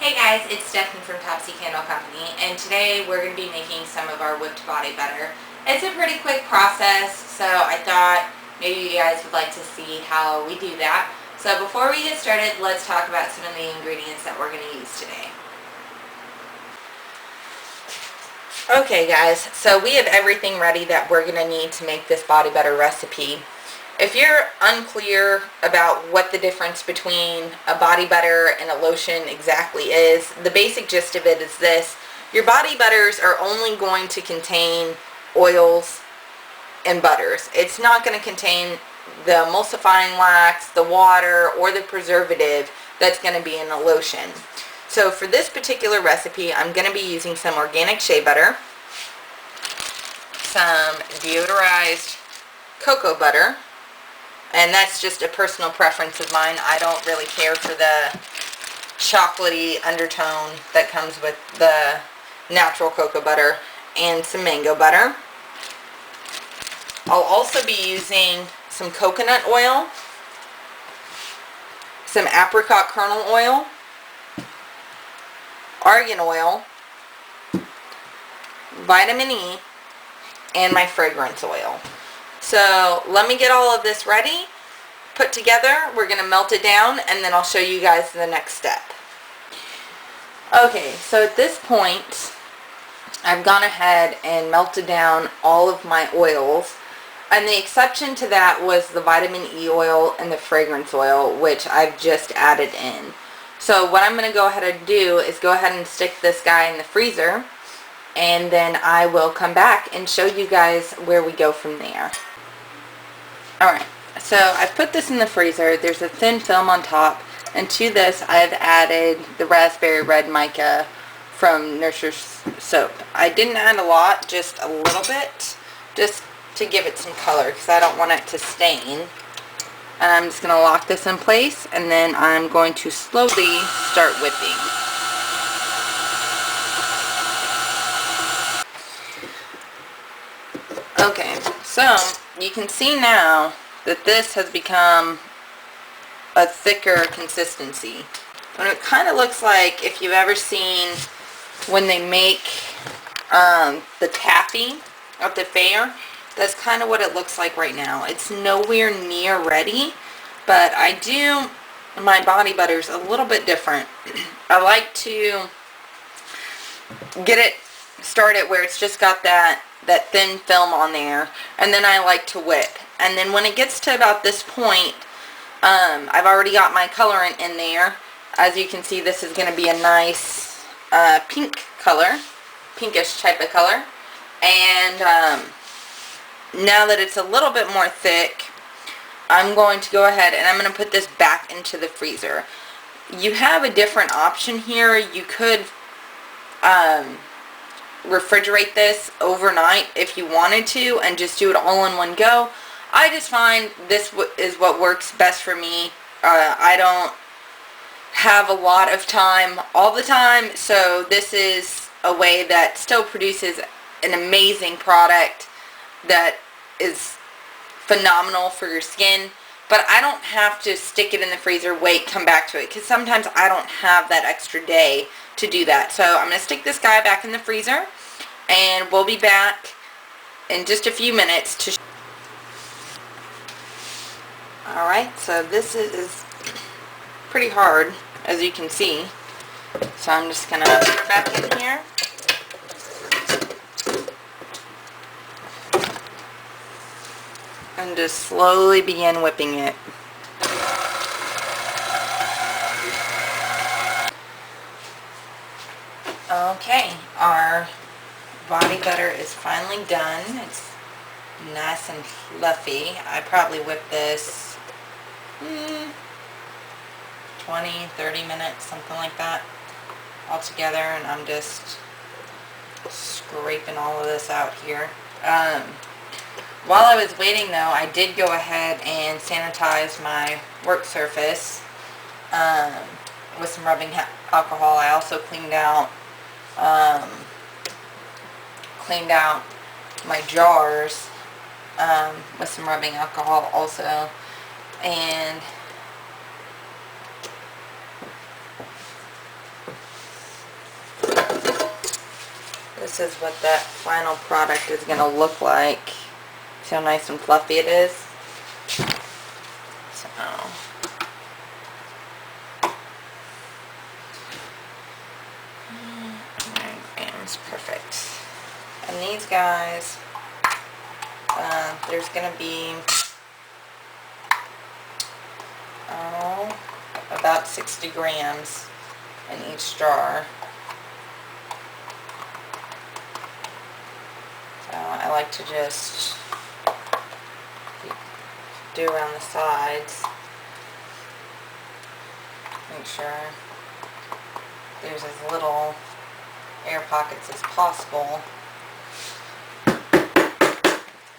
Hey guys, it's Stephanie from Topsy Candle Company, and today we're going to be making some of our whipped body butter. It's a pretty quick process, so I thought maybe you guys would like to see how we do that. So before we get started, let's talk about some of the ingredients that we're going to use today. Okay guys, so we have everything ready that we're going to need to make this body butter recipe. If you're unclear about what the difference between a body butter and a lotion exactly is, the basic gist of it is this. Your body butters are only going to contain oils and butters. It's not going to contain the emulsifying wax, the water, or the preservative that's going to be in a lotion. So for this particular recipe, I'm going to be using some organic shea butter, some deodorized cocoa butter, and that's just a personal preference of mine. I don't really care for the chocolatey undertone that comes with the natural cocoa butter, and some mango butter. I'll also be using some coconut oil, some apricot kernel oil, argan oil, vitamin E, and my fragrance oil. So let me get all of this ready, put together. We're going to melt it down, and then I'll show you guys the next step. Okay, so at this point, I've gone ahead and melted down all of my oils, and the exception to that was the vitamin E oil and the fragrance oil, which I've just added in. So what I'm going to go ahead and do is go ahead and stick this guy in the freezer, and then I will come back and show you guys where we go from there. Alright, so I've put this in the freezer. There's a thin film on top, and to this I've added the raspberry red mica from Nurture's soap. I didn't add a lot, just a little bit, just to give it some color because I don't want it to stain. And I'm just going to lock this in place, and then I'm going to slowly start whipping. Okay, so you can see now that this has become a thicker consistency. And it kind of looks like, if you've ever seen when they make the taffy at the fair, that's kind of what it looks like right now. It's nowhere near ready, but I do my body butters a little bit different. I like to get it started where it's just got that thin film on there, and then I like to whip. And then when it gets to about this point, I've already got my colorant in there. As you can see, this is going to be a nice pink color, pinkish type of color. And now that it's a little bit more thick, I'm going to go ahead and I'm going to put this back into the freezer. You have a different option here. You could refrigerate this overnight if you wanted to and just do it all in one go. I just find this is what works best for me. I don't have a lot of time all the time, so this is a way that still produces an amazing product that is phenomenal for your skin, but I don't have to stick it in the freezer, wait, come back to it, because sometimes I don't have that extra day to do that. So I'm going to stick this guy back in the freezer, and we'll be back in just a few minutes to Alright, so this is pretty hard, as you can see. So I'm just going to put it back in here. And just slowly begin whipping it. Okay, our body butter is finally done. It's nice and fluffy. I probably whipped this 20, 30 minutes, something like that, all together, and I'm just scraping all of this out here. While I was waiting though, I did go ahead and sanitize my work surface with some rubbing alcohol. I also cleaned out my jars with some rubbing alcohol also. And this is what that final product is going to look like. See how nice and fluffy it is? So, it's perfect. And these guys, there's going to be about 60 grams in each jar. So I like to just do around the sides. Make sure there's as little air pockets as possible.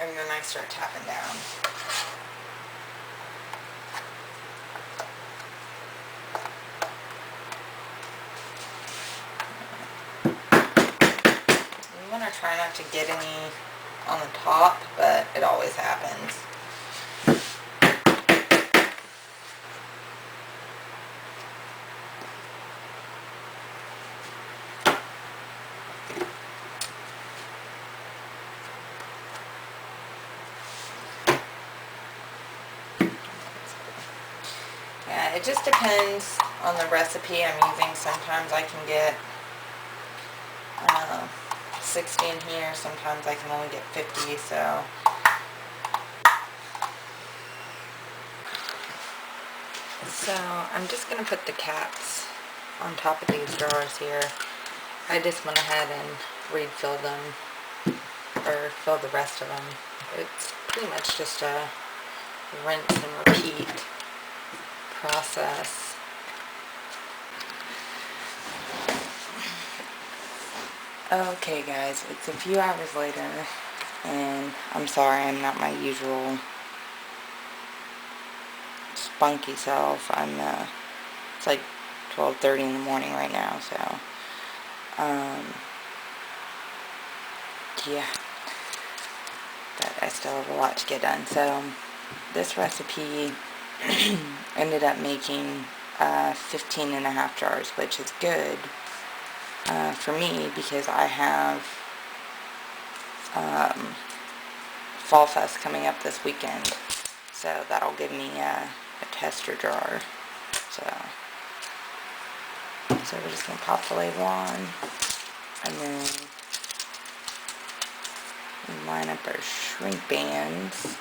And then I start tapping down. You want to try not to get any on the top, but it always happens. Yeah, it just depends on the recipe I'm using. Sometimes I can get 60 in here, sometimes I can only get 50, so I'm just going to put the caps on top of these jars here. I just went ahead and refilled them, or filled the rest of them. It's pretty much just a rinse and repeat process. Okay guys, it's a few hours later, and I'm sorry I'm not my usual spunky self. It's like 12:30 in the morning right now, so, yeah, but I still have a lot to get done. So, this recipe ended up making 15 and a half jars, which is good for me because I have Fall Fest coming up this weekend, so that'll give me a tester jar. So we're just going to pop the label on, and then line up our shrink bands.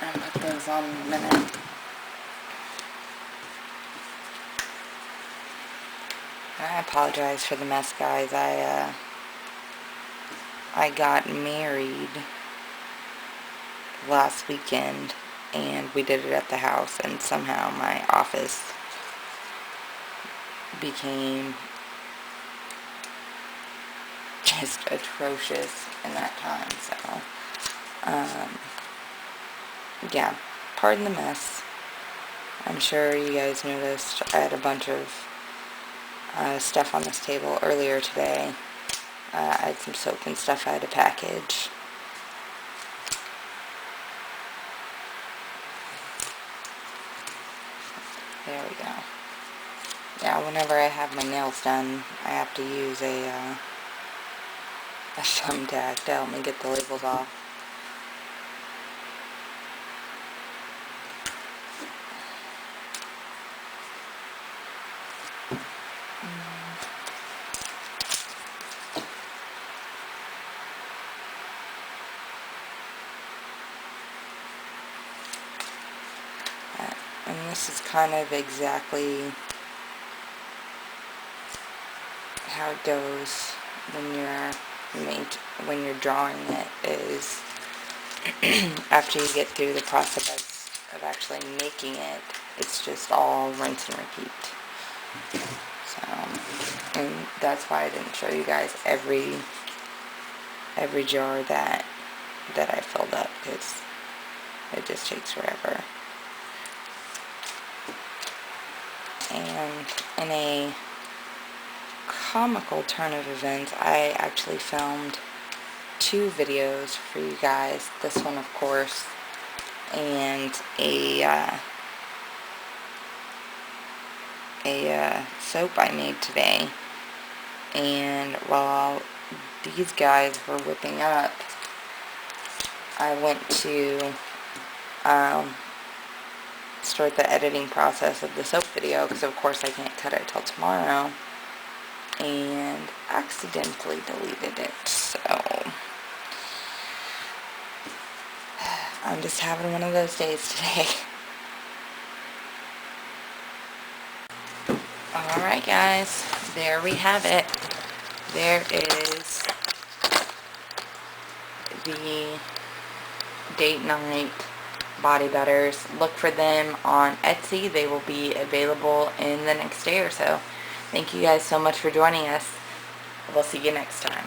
And put those on in a minute. I apologize for the mess, guys. I got married last weekend, and we did it at the house, and somehow my office became just atrocious in that time. So, yeah, pardon the mess. I'm sure you guys noticed I had a bunch of stuff on this table earlier today. I had some soap and stuff I had to package. There we go. Yeah, whenever I have my nails done, I have to use a thumbtack to help me get the labels off. And this is kind of exactly how it goes when you're drawing it, is after you get through the process of actually making it, it's just all rinse and repeat. So, and that's why I didn't show you guys every jar that I filled up, because it just takes forever. And in a comical turn of events, I actually filmed 2 videos for you guys. This one, of course, and a a soap I made today, and while these guys were whipping up, I went to start the editing process of the soap video, because of course I can't cut it till tomorrow, and accidentally deleted it. So I'm just having one of those days today. Alright guys, there we have it. There is the date night body butters. Look for them on Etsy. They will be available in the next day or so. Thank you guys so much for joining us. We'll see you next time.